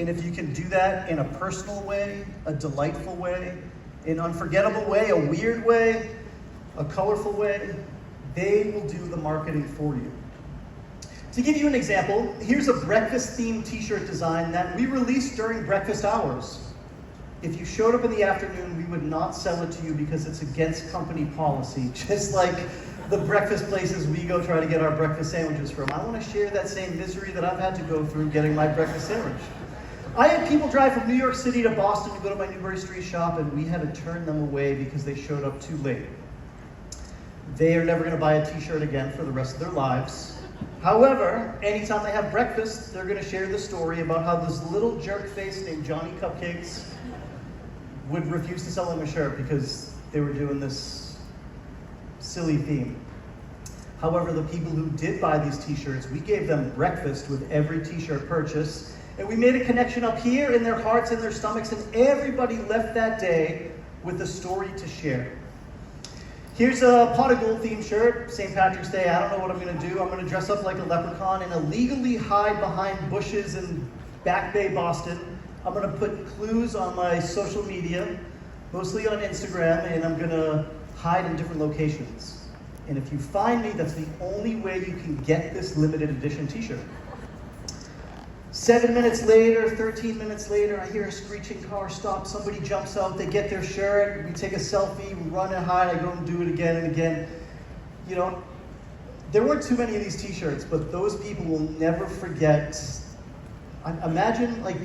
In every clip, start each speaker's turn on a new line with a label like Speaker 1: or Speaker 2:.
Speaker 1: And if you can do that in a personal way, a delightful way, an unforgettable way, a weird way, a colorful way, they will do the marketing for you. To give you an example, here's a breakfast-themed t-shirt design that we released during breakfast hours. If you showed up in the afternoon, we would not sell it to you because it's against company policy, just like the breakfast places we go try to get our breakfast sandwiches from. I want to share that same misery that I've had to go through getting my breakfast sandwich. I had people drive from New York City to Boston to go to my Newbury Street shop, and we had to turn them away because they showed up too late. They are never going to buy a t-shirt again for the rest of their lives. However, anytime they have breakfast, they're going to share the story about how this little jerk face named Johnny Cupcakes would refuse to sell them a shirt because they were doing this silly theme. However, the people who did buy these t-shirts, we gave them breakfast with every t-shirt purchase, and we made a connection up here in their hearts and their stomachs, and everybody left that day with a story to share. Here's a pot of gold themed shirt, St. Patrick's Day. I don't know what I'm going to do. I'm going to dress up like a leprechaun and illegally hide behind bushes in Back Bay, Boston. I'm going to put clues on my social media, mostly on Instagram, and I'm going to hide in different locations. And if you find me, that's the only way you can get this limited edition t-shirt. 7 minutes later, 13 minutes later, I hear a screeching car stop. Somebody jumps out, they get their shirt, we take a selfie, we run and hide, I go and do it again and again. You know, there weren't too many of these t-shirts, but those people will never forget. Imagine, like,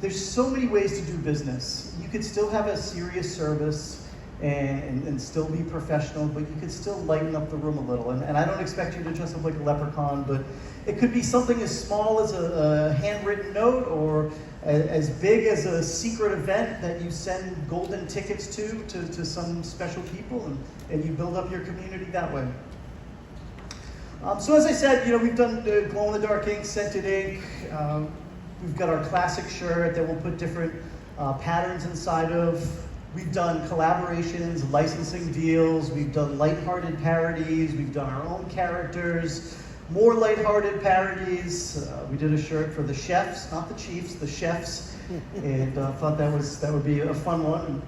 Speaker 1: there's so many ways to do business. You could still have a serious service and still be professional, but you could still lighten up the room a little. And I don't expect you to dress up like a leprechaun, but it could be something as small as a handwritten note, or as big as a secret event that you send golden tickets to some special people, and you build up your community that way. So as I said, you know, we've done glow-in-the-dark ink, scented ink. We've got our classic shirt that we'll put different patterns inside of. We've done collaborations, licensing deals. We've done lighthearted parodies. We've done our own characters. More lighthearted parodies. We did a shirt for the chefs, not the chiefs, the chefs, and thought that would be a fun one.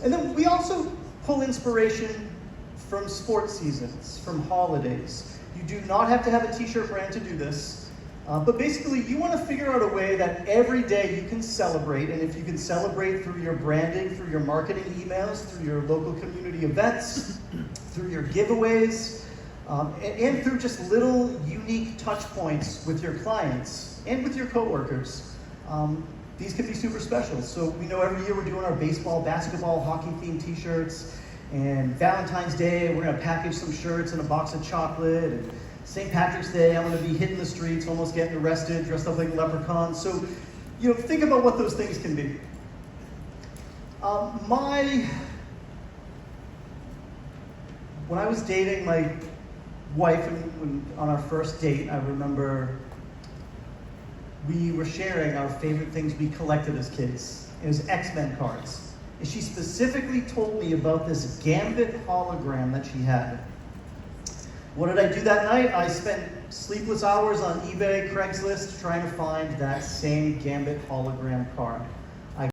Speaker 1: And then we also pull inspiration from sports seasons, from holidays. You do not have to have a t-shirt brand to do this. But basically, you want to figure out a way that every day you can celebrate, and if you can celebrate through your branding, through your marketing emails, through your local community events, through your giveaways, and through just little unique touch points with your clients and with your coworkers. These can be super special. So we know every year we're doing our baseball, basketball, hockey themed t-shirts, and Valentine's Day, we're going to package some shirts in a box of chocolate, and St. Patrick's Day, I'm going to be hitting the streets, almost getting arrested, dressed up like a leprechaun. So, you know, think about what those things can be. When I was dating my wife on our first date, I remember we were sharing our favorite things we collected as kids. It was X-Men cards. And she specifically told me about this Gambit hologram that she had. What did I do that night? I spent sleepless hours on eBay, Craigslist, trying to find that same Gambit hologram card.